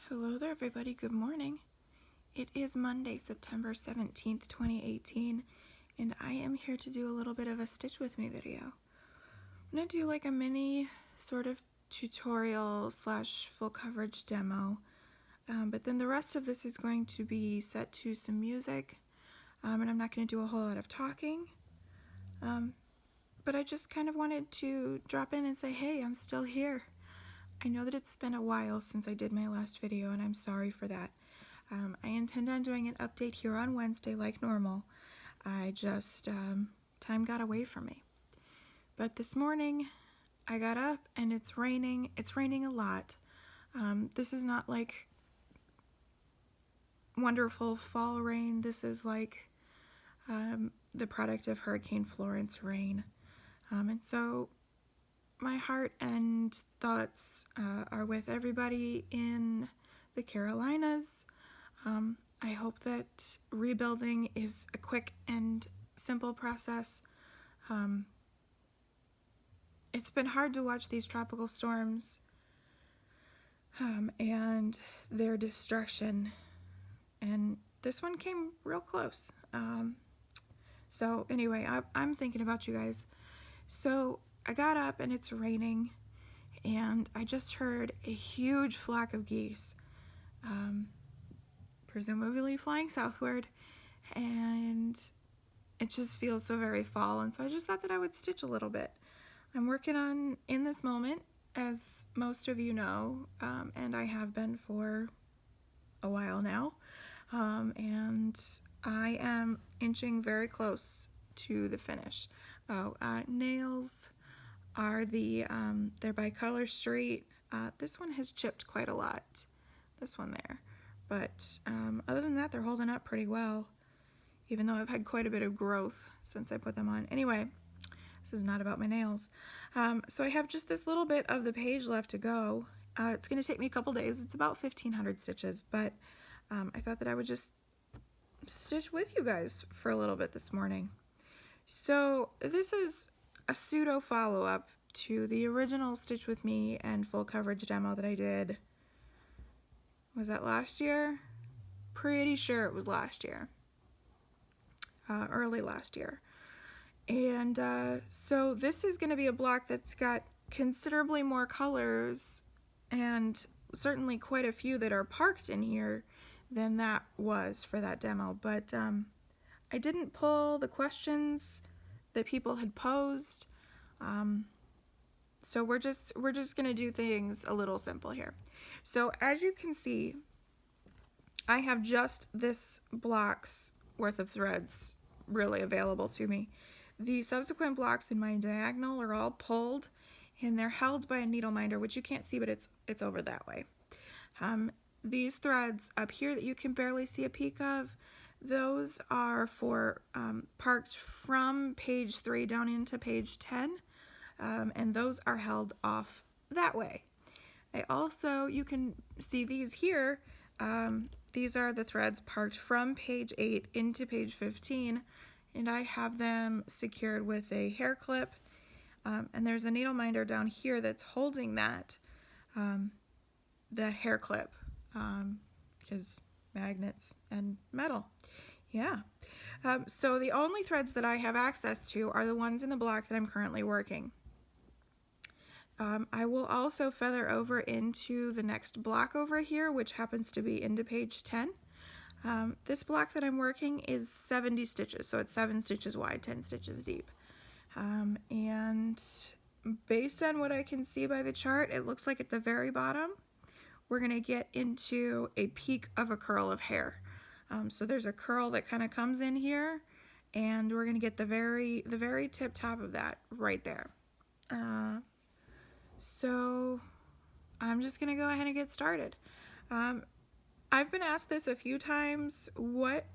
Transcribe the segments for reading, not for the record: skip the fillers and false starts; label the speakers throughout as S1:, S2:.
S1: Hello there everybody, good morning. It is Monday, September 17th, 2018, and I am here to do a little bit of a Stitch With Me video. I'm going to do like a mini sort of tutorial slash full coverage demo, but then the rest of this is going to be set to some music, and I'm not going to do a whole lot of talking, but I just kind of wanted to drop in and say, hey, I'm still here. I know that it's been a while since I did my last video, and I'm sorry for that. I intend on doing an update here on Wednesday like normal. I just, time got away from me. But this morning, I got up and it's raining. It's raining a lot. This is not like wonderful fall rain. This is like the product of Hurricane Florence rain. And so my heart and thoughts are with everybody in the Carolinas. I hope that rebuilding is a quick and simple process. It's been hard to watch these tropical storms and their destruction, and this one came real close. So anyway, I'm thinking about you guys. So I got up and it's raining, and I just heard a huge flock of geese, presumably flying southward, and it just feels so very fall, and so I just thought that I would stitch a little bit. I'm working on In This Moment, as most of you know, and I have been for a while now, and I am inching very close to the finish. Nails are they're by Color Street. This one has chipped quite a lot, this one there, but other than that, they're holding up pretty well, even though I've had quite a bit of growth since I put them on. Anyway, this is not about my nails. So I have just this little bit of the page left to go. It's going to take me a couple days. It's about 1,500 stitches, but I thought that I would just stitch with you guys for a little bit this morning. So this is a pseudo follow-up to the original Stitch With Me and full coverage demo that I did. Was that last year? Pretty sure it was last year. Early last year. And so this is going to be a block that's got considerably more colors, and certainly quite a few that are parked in here than that was for that demo. But I didn't pull the questions that people had posed, so we're just gonna do things a little simple here. So as you can see, I have just this block's worth of threads really available to me. The subsequent blocks in my diagonal are all pulled, and they're held by a needle minder, which you can't see, but it's over that way. These threads up here that you can barely see a peek of, those are for parked from page 3 down into page 10, and those are held off that way. I also, you can see these here, these are the threads parked from page 8 into page 15, and I have them secured with a hair clip, and there's a needle minder down here that's holding that hair clip, because magnets and metal. Yeah. So the only threads that I have access to are the ones in the block that I'm currently working. I will also feather over into the next block over here, which happens to be into page 10. This block that I'm working is 70 stitches, so it's 7 stitches wide, 10 stitches deep. And based on what I can see by the chart, it looks like at the very bottom, we're going to get into a peak of a curl of hair. So there's a curl that kind of comes in here, and we're going to get the very tip top of that right there. So I'm just going to go ahead and get started. I've been asked this a few times, what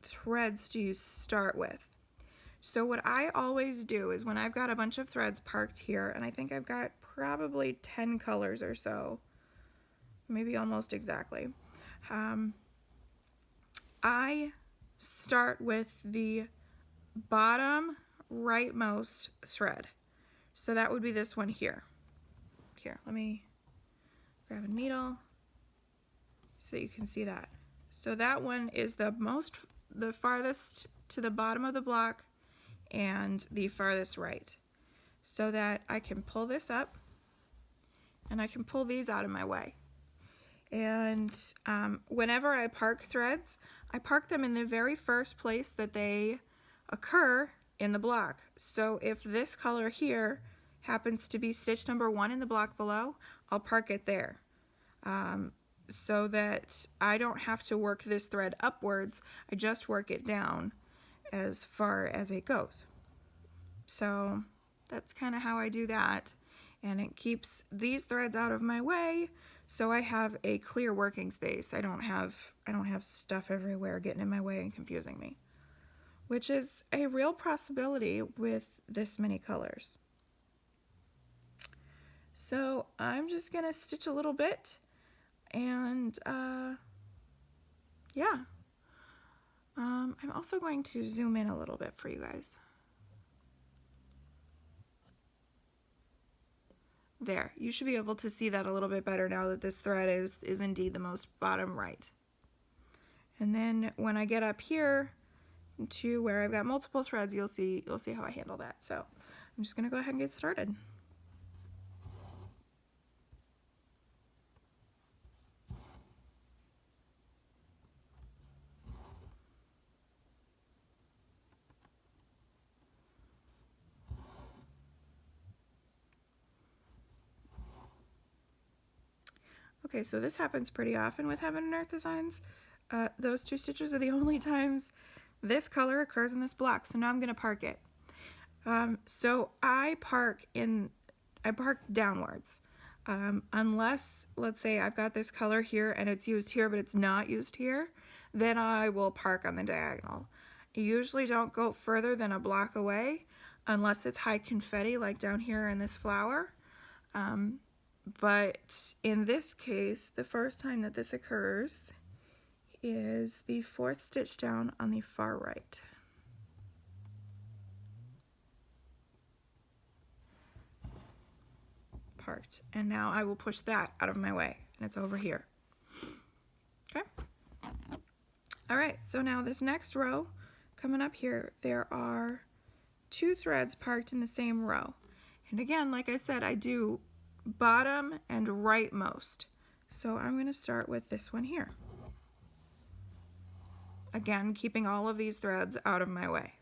S1: threads do you start with? So what I always do is when I've got a bunch of threads parked here, and I think I've got probably 10 colors or so, maybe almost exactly, I start with the bottom rightmost thread. So that would be this one here. Here, let me grab a needle. so you can see that. So that one is the farthest to the bottom of the block and the farthest right, so that I can pull this up and I can pull these out of my way. And whenever I park threads, I park them in the very first place that they occur in the block. So if this color here happens to be stitch number 1 in the block below, I'll park it there, so that I don't have to work this thread upwards. I just work it down as far as it goes. So that's kind of how I do that, and it keeps these threads out of my way, so I have a clear working space. I don't have stuff everywhere getting in my way and confusing me, which is a real possibility with this many colors. So I'm just gonna stitch a little bit, and yeah. I'm also going to zoom in a little bit for you guys. There, you should be able to see that a little bit better now that this thread is indeed the most bottom right. And then when I get up here to where I've got multiple threads, you'll see how I handle that. So I'm just gonna go ahead and get started. Okay, so this happens pretty often with Heaven and Earth designs. Those 2 stitches are the only times this color occurs in this block, so now I'm gonna park it. So I park downwards. Unless, let's say I've got this color here and it's used here, but it's not used here, then I will park on the diagonal. I usually don't go further than a block away, unless it's high confetti, like down here in this flower. But in this case, the first time that this occurs is the 4th stitch down on the far right. Parked. And now I will push that out of my way, and it's over here. Okay? All right, so now this next row, coming up here, there are 2 threads parked in the same row. And again, like I said, I do bottom and rightmost. So I'm going to start with this one here. Again, keeping all of these threads out of my way.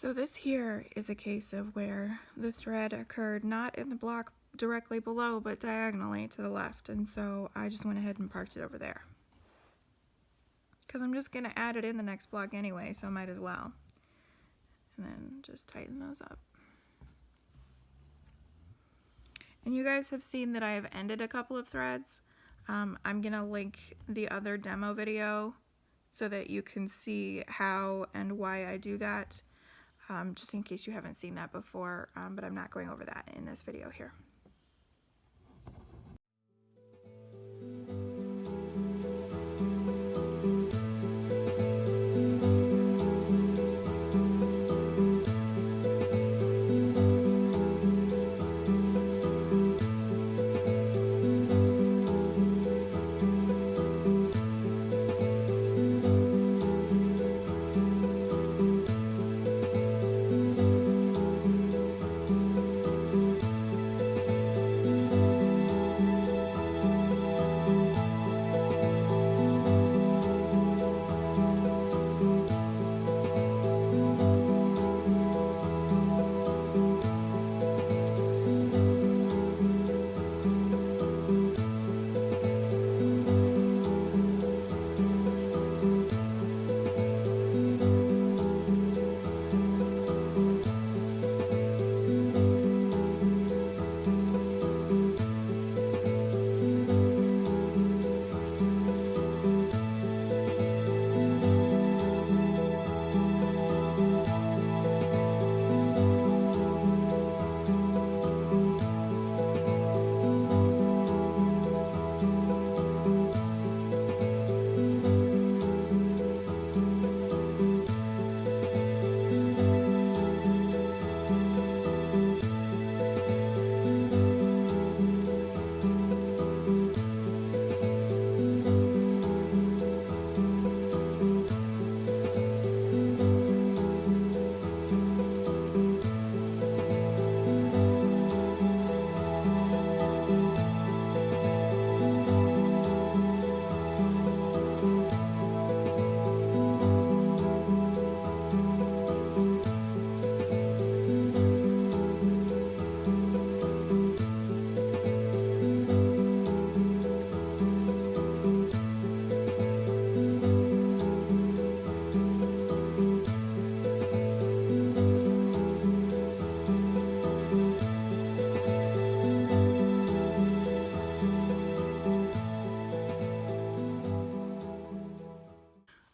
S1: So this here is a case of where the thread occurred not in the block directly below, but diagonally to the left, and so I just went ahead and parked it over there. Because I'm just going to add it in the next block anyway, so I might as well. And then just tighten those up. And you guys have seen that I have ended a couple of threads. I'm going to link the other demo video so that you can see how and why I do that. Just in case you haven't seen that before, but I'm not going over that in this video here.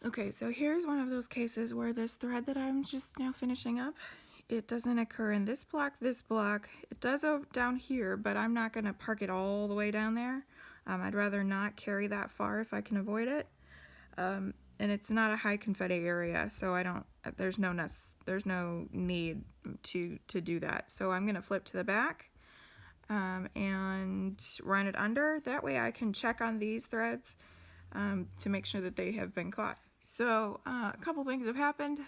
S1: Okay, so here's one of those cases where this thread that I'm just now finishing up, it doesn't occur in this block, it does down here, but I'm not going to park it all the way down there. I'd rather not carry that far if I can avoid it. And it's not a high confetti area, so there's no need to do that. So I'm going to flip to the back and run it under. That way I can check on these threads to make sure that they have been caught. So a couple things have happened.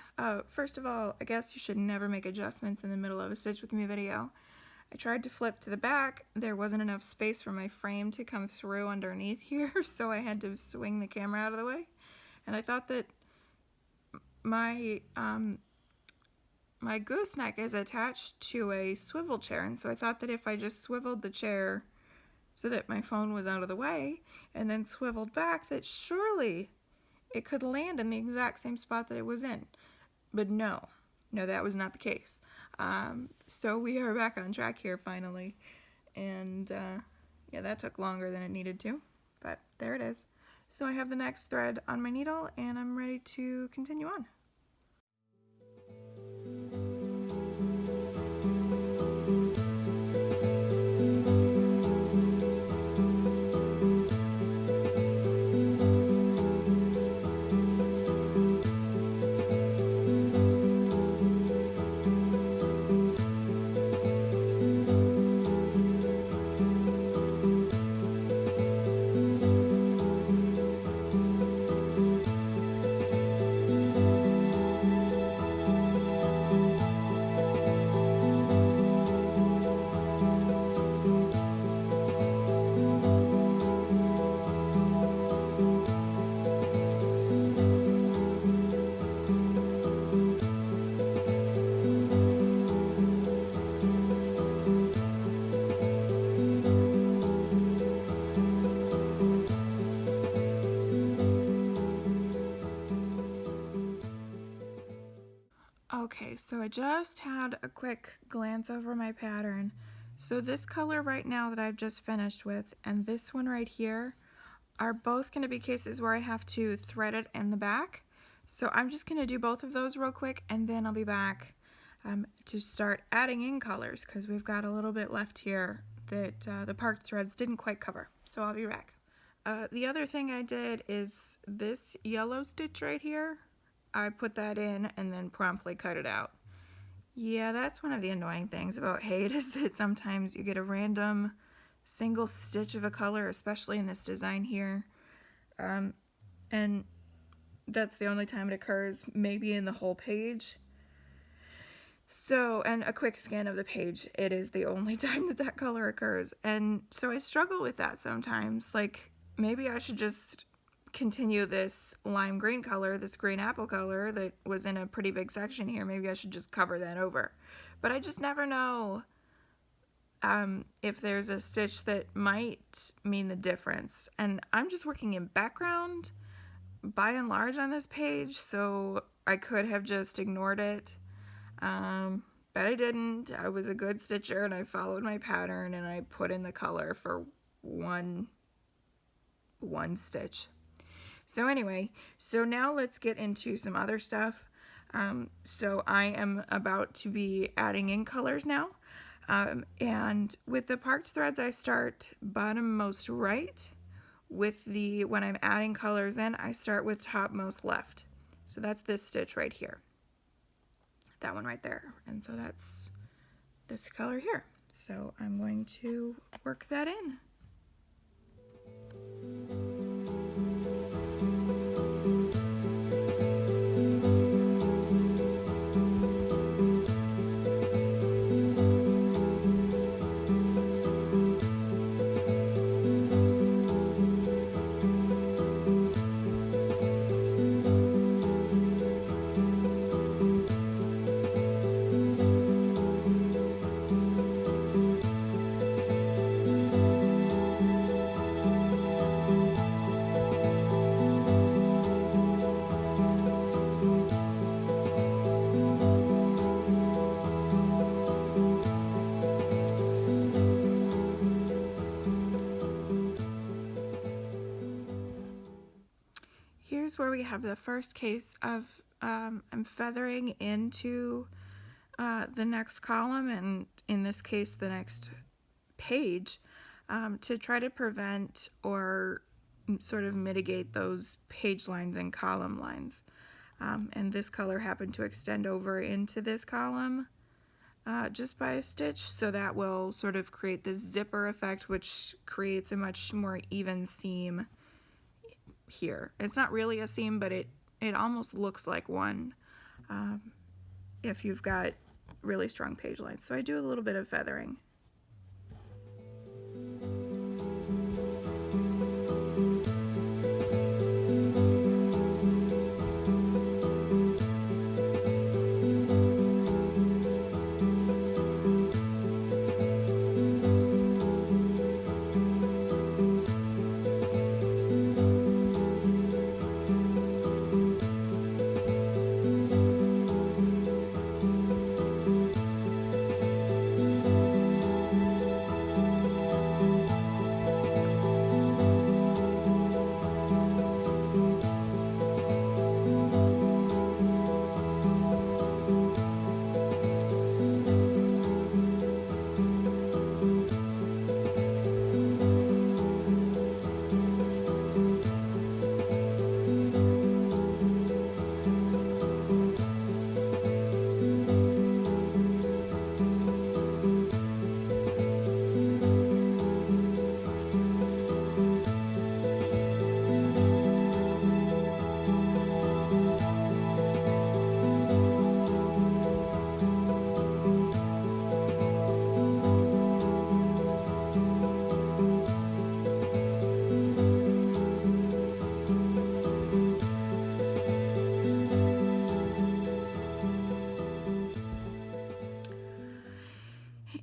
S1: First of all, I guess you should never make adjustments in the middle of a Stitch With Me video. I tried to flip to the back. There wasn't enough space for my frame to come through underneath here, so I had to swing the camera out of the way. And I thought that my gooseneck is attached to a swivel chair, and so I thought that if I just swiveled the chair so that my phone was out of the way and then swiveled back, that surely it could land in the exact same spot that it was in. But no, that was not the case. So we are back on track here finally. And yeah, that took longer than it needed to, but there it is. So I have the next thread on my needle and I'm ready to continue on. Okay, so I just had a quick glance over my pattern. So this color right now that I've just finished with and this one right here are both going to be cases where I have to thread it in the back. So I'm just going to do both of those real quick and then I'll be back to start adding in colors because we've got a little bit left here that the parked threads didn't quite cover. So I'll be back. The other thing I did is this yellow stitch right here. I put that in and then promptly cut it out. Yeah, that's one of the annoying things about HAED is that sometimes you get a random single stitch of a color, especially in this design here. And that's the only time it occurs, maybe in the whole page. So, and a quick scan of the page, it is the only time that that color occurs. And so I struggle with that sometimes. Like, maybe I should just continue this lime green color, this green apple color that was in a pretty big section here. Maybe I should just cover that over. But I just never know if there's a stitch that might mean the difference. And I'm just working in background by and large on this page, so I could have just ignored it. But I didn't. I was a good stitcher and I followed my pattern and I put in the color for one stitch. So anyway, so now let's get into some other stuff. So I am about to be adding in colors now. And with the parked threads, I start bottom most right. With the, when I'm adding colors in, I start with top most left. So that's this stitch right here. That one right there. And so that's this color here. So I'm going to work that in. Here's where we have the first case of I'm feathering into the next column, and in this case the next page, to try to prevent or sort of mitigate those page lines and column lines. And this color happened to extend over into this column just by a stitch, so that will sort of create this zipper effect, which creates a much more even seam here. It's not really a seam, but it almost looks like one if you've got really strong page lines. So I do a little bit of feathering.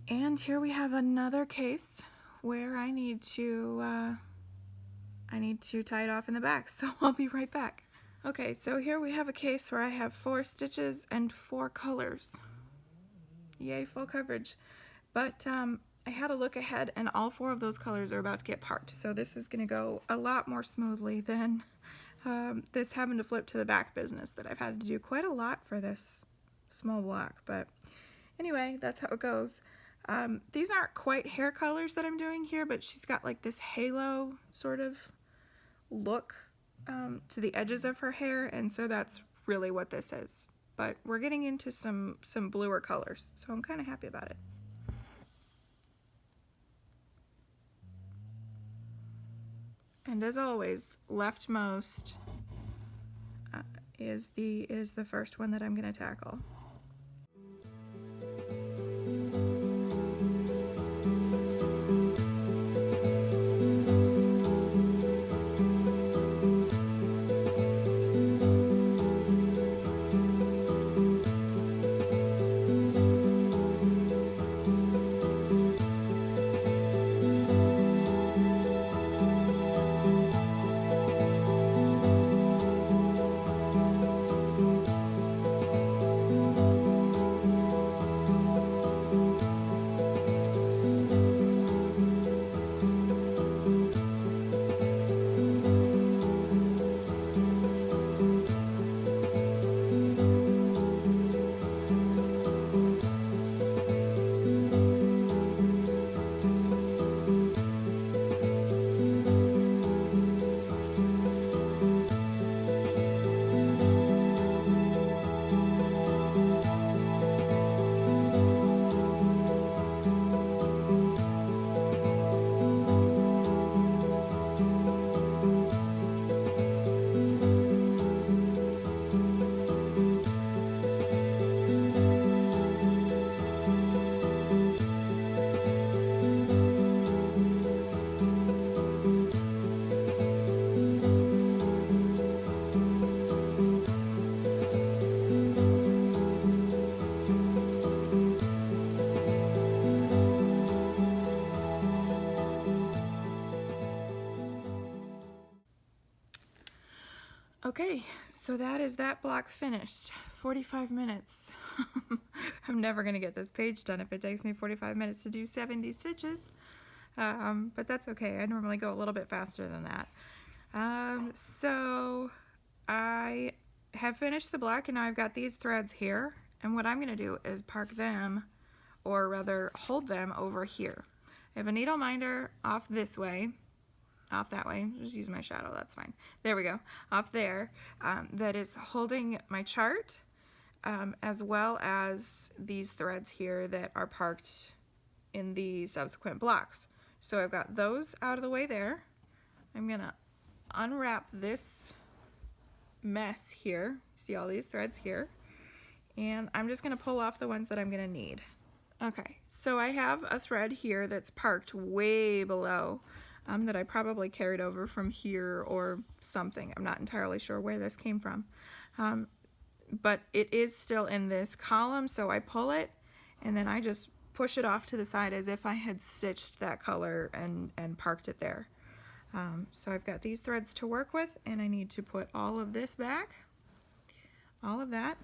S1: And here we have another case where I need to tie it off in the back, so I'll be right back. Okay, so here we have a case where I have 4 stitches and 4 colors. Yay, full coverage. But I had a look ahead and all 4 of those colors are about to get parked. So this is gonna go a lot more smoothly than this having to flip to the back business that I've had to do quite a lot for this small block. But anyway, that's how it goes. These aren't quite hair colors that I'm doing here, but she's got like this halo sort of look to the edges of her hair, and so that's really what this is. But we're getting into some bluer colors, so I'm kind of happy about it. And as always, leftmost is the first one that I'm going to tackle. Okay, so that is that block finished. 45 minutes. I'm never going to get this page done if it takes me 45 minutes to do 70 stitches. But that's okay. I normally go a little bit faster than that. So I have finished the block and now I've got these threads here. And what I'm going to do is park them, or rather hold them over here. I have a needle minder off this way. Off that way, just use my shadow, that's fine. There we go, off there, that is holding my chart, as well as these threads here that are parked in the subsequent blocks. So I've got those out of the way there. I'm gonna unwrap this mess here, see all these threads here, and I'm just gonna pull off the ones that I'm gonna need. Okay, so I have a thread here that's parked way below, that I probably carried over from here or something. I'm not entirely sure where this came from. But it is still in this column, so I pull it and then I just push it off to the side as if I had stitched that color and parked it there. So I've got these threads to work with, and I need to put all of this back, all of that.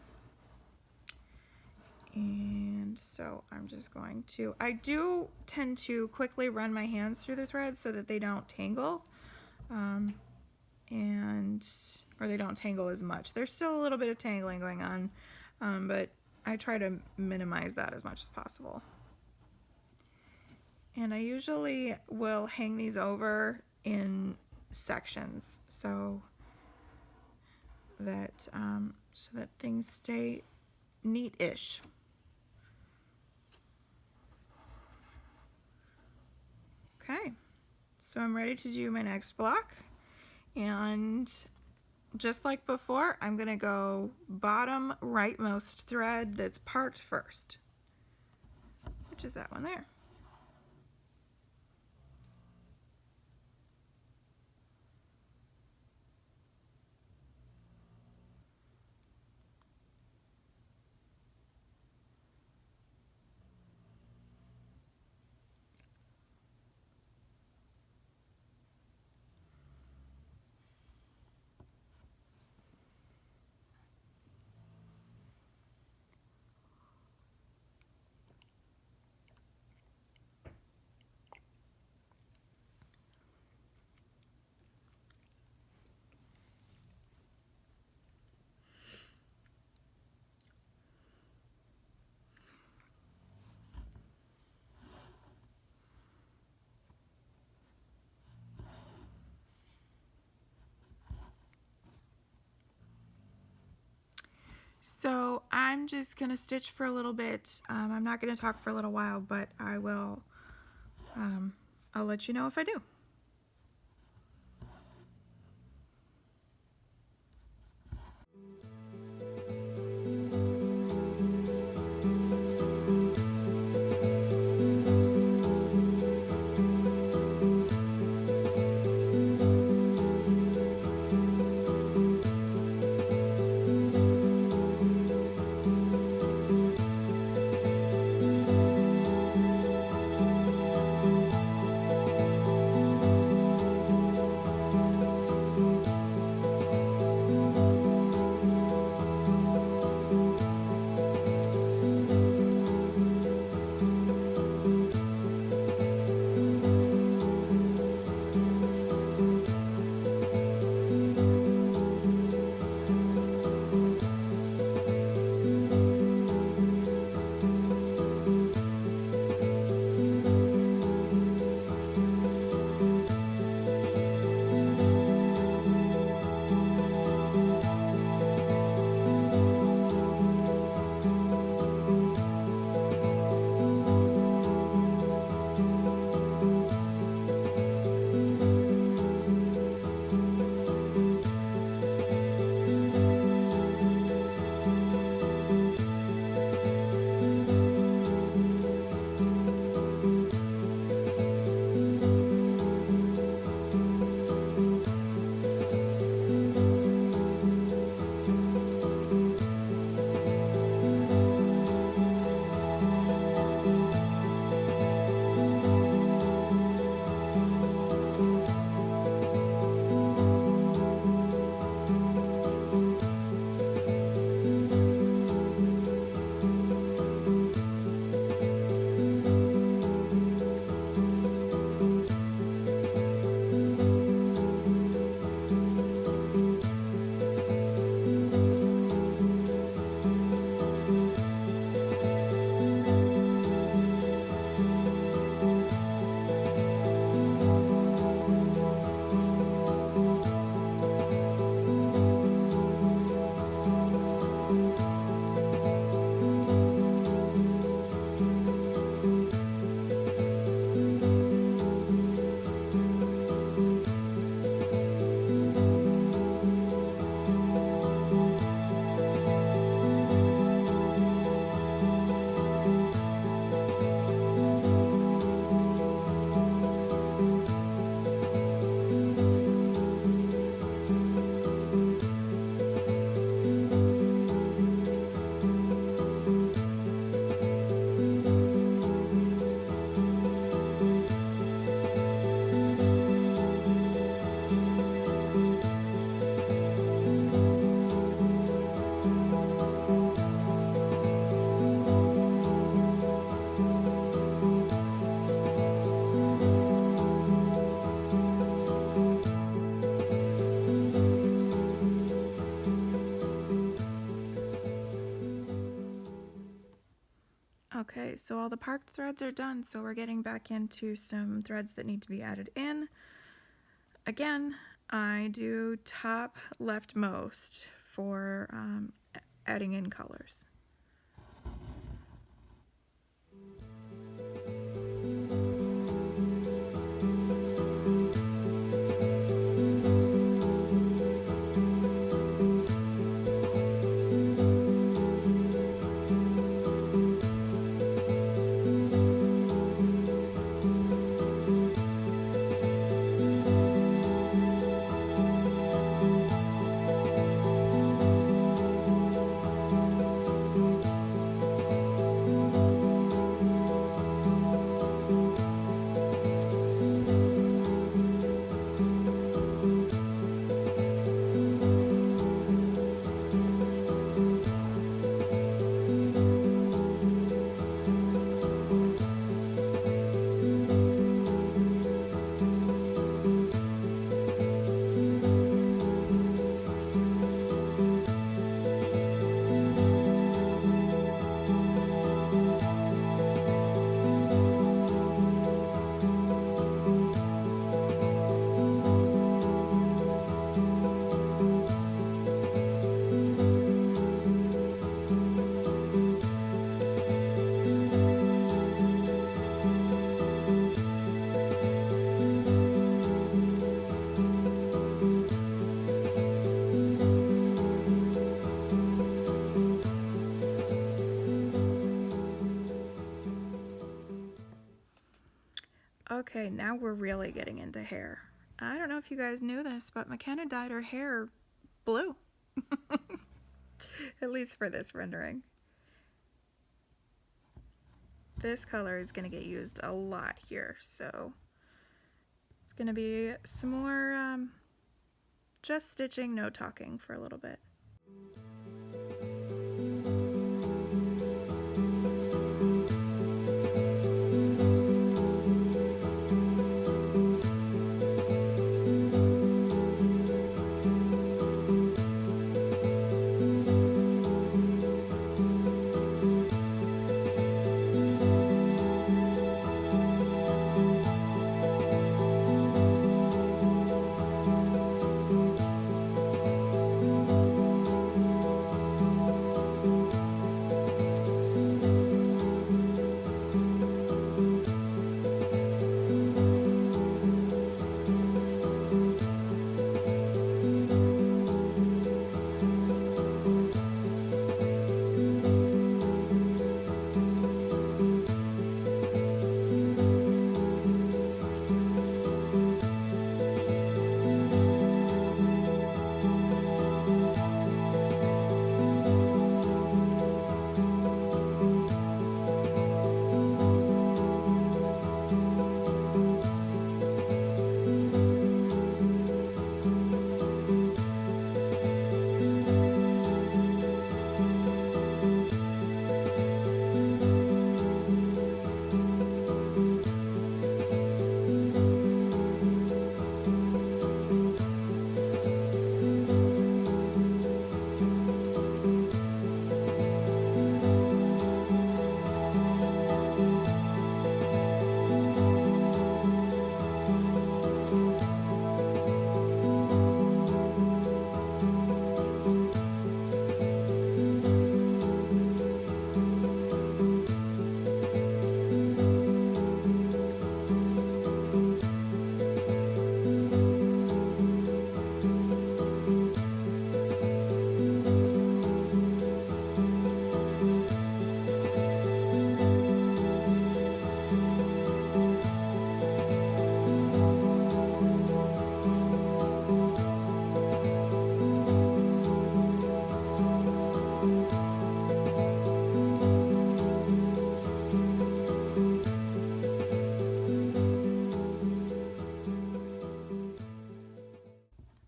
S1: And so I'm just going to, I do tend to quickly run my hands through the threads so that they don't tangle, or they don't tangle as much. There's still a little bit of tangling going on, but I try to minimize that as much as possible. And I usually will hang these over in sections so that things stay neat-ish. Okay, so I'm ready to do my next block, and just like before, I'm gonna go bottom rightmost thread that's parked first, which is that one there. So I'm just gonna stitch for a little bit. I'm not gonna talk for a little while, but I will, I'll let you know if I do. Okay, so all the parked threads are done, so we're getting back into some threads that need to be added in. Again, I do top leftmost for adding in colors. Okay, now we're really getting into hair. I don't know if you guys knew this, but McKenna dyed her hair blue. At least for this rendering. This color is going to get used a lot here, so it's going to be some more just stitching, no talking for a little bit.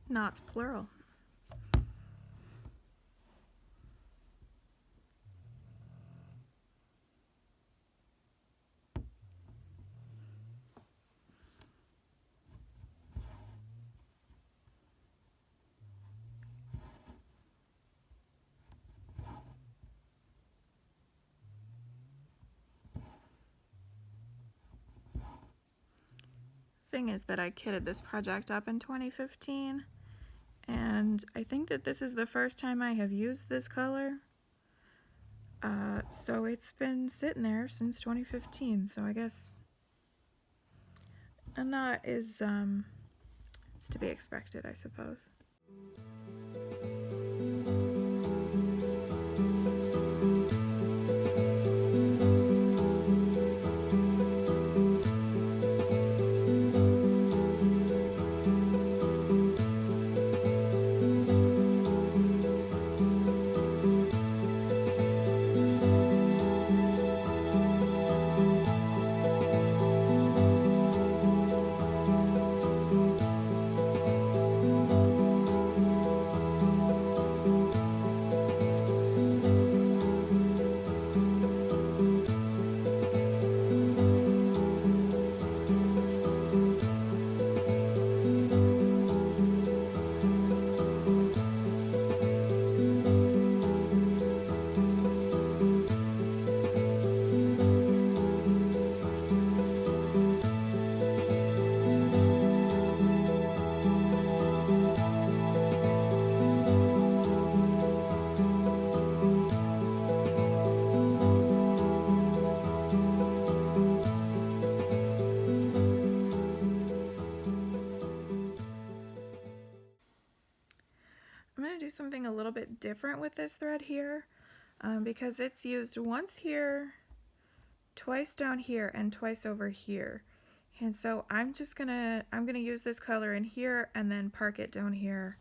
S1: Knots plural. Thing is that I kitted this project up in 2015, and I think that this is the first time I have used this color. So it's been sitting there since 2015, so I guess a knot is it's to be expected, I suppose. I'm going to do something a little bit different with this thread here because it's used once here, twice down here, and twice over here. And so I'm gonna use this color in here and then park it down here.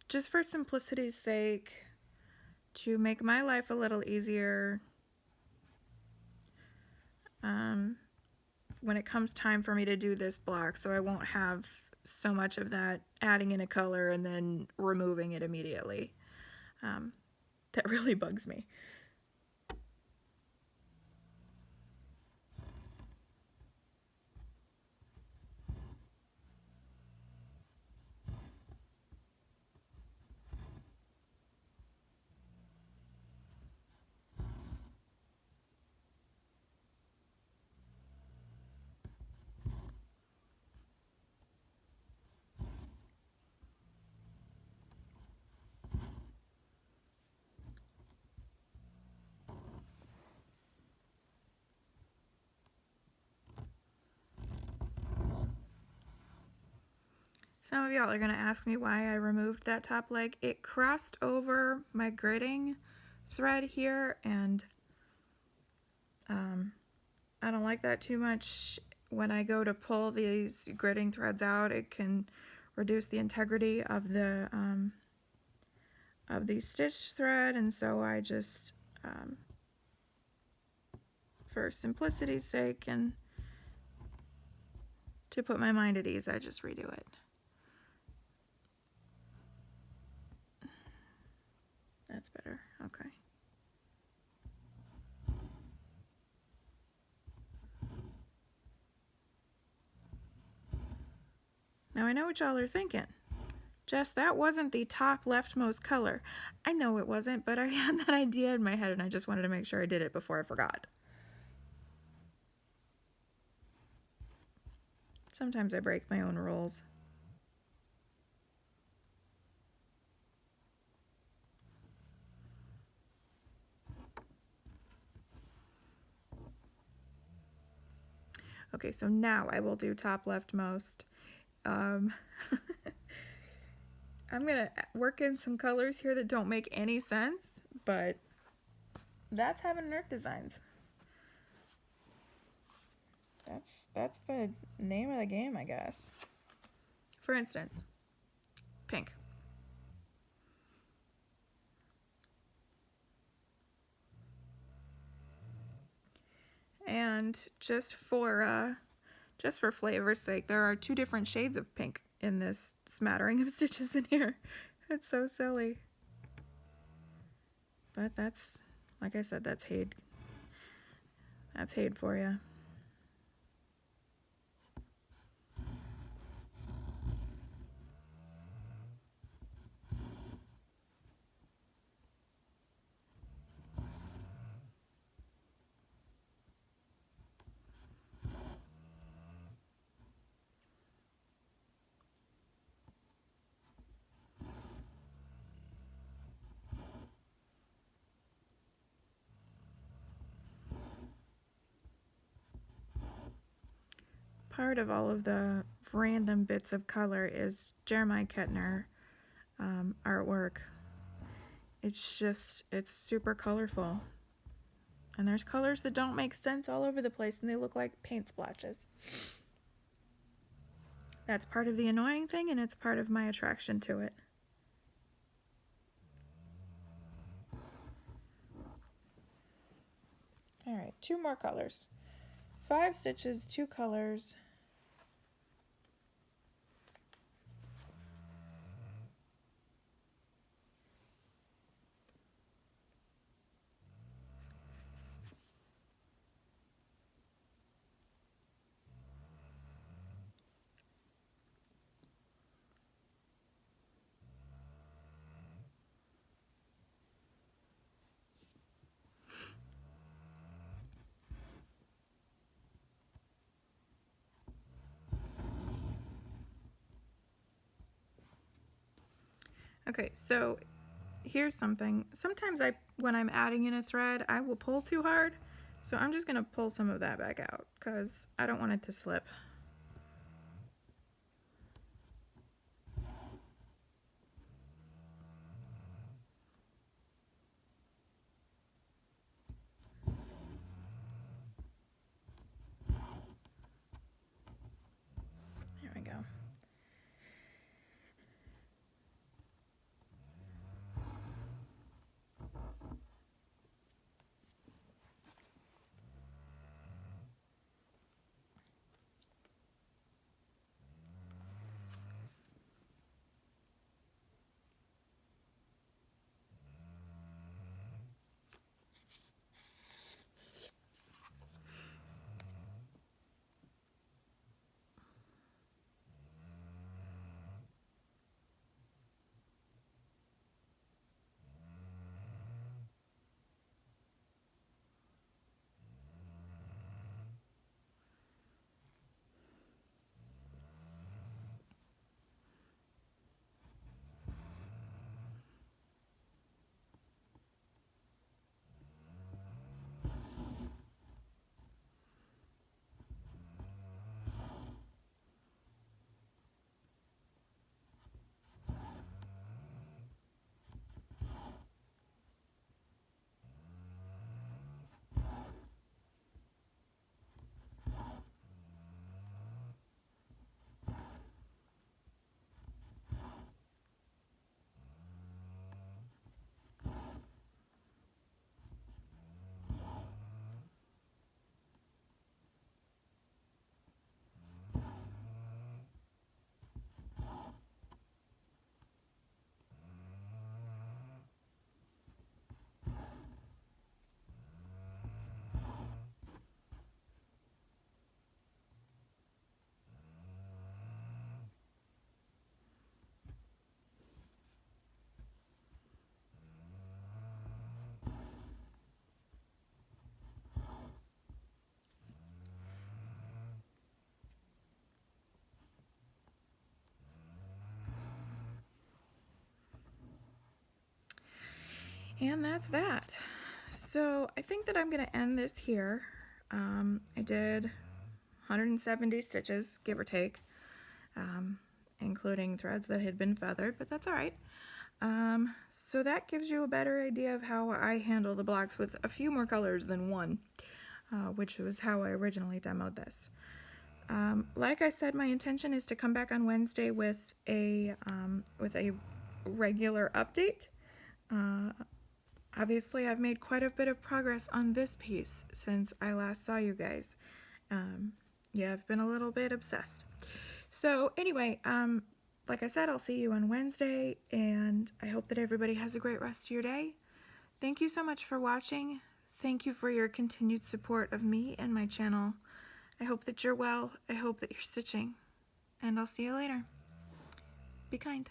S1: Just for simplicity's sake, to make my life a little easier when it comes time for me to do this block, so I won't have so much of that adding in a color and then removing it immediately. That really bugs me. Some of y'all are going to ask me why I removed that top leg. It crossed over my gridding thread here, and I don't like that too much. When I go to pull these gridding threads out, it can reduce the integrity of the stitch thread, and so I just, for simplicity's sake and to put my mind at ease, I just redo it. That's better. Okay. Now I know what y'all are thinking. Jess, that wasn't the top leftmost color. I know it wasn't, but I had that idea in my head and I just wanted to make sure I did it before I forgot. Sometimes I break my own rules. Okay, so now I will do top leftmost. I'm gonna work in some colors here that don't make any sense, but that's having Nerf designs. That's the name of the game, I guess. For instance, pink. And just for flavor's sake, there are 2 different shades of pink in this smattering of stitches in here. It's so silly. But that's, like I said, that's HAED. That's HAED for you. Part of all of the random bits of color is Jeremiah Ketner artwork. It's super colorful. And there's colors that don't make sense all over the place and they look like paint splotches. That's part of the annoying thing and it's part of my attraction to it. Alright, 2 more colors. 5 stitches, 2 colors. Okay, so here's something. Sometimes when I'm adding in a thread, I will pull too hard. So I'm just gonna pull some of that back out because I don't want it to slip. And that's that. So I think that I'm going to end this here. I did 170 stitches, give or take, including threads that had been feathered, but that's all right. So that gives you a better idea of how I handle the blocks with a few more colors than one, which was how I originally demoed this. Like I said, my intention is to come back on Wednesday with a regular update. Obviously, I've made quite a bit of progress on this piece since I last saw you guys. Yeah, I've been a little bit obsessed. So anyway, like I said, I'll see you on Wednesday, and I hope that everybody has a great rest of your day. Thank you so much for watching. Thank you for your continued support of me and my channel. I hope that you're well. I hope that you're stitching, and I'll see you later. Be kind.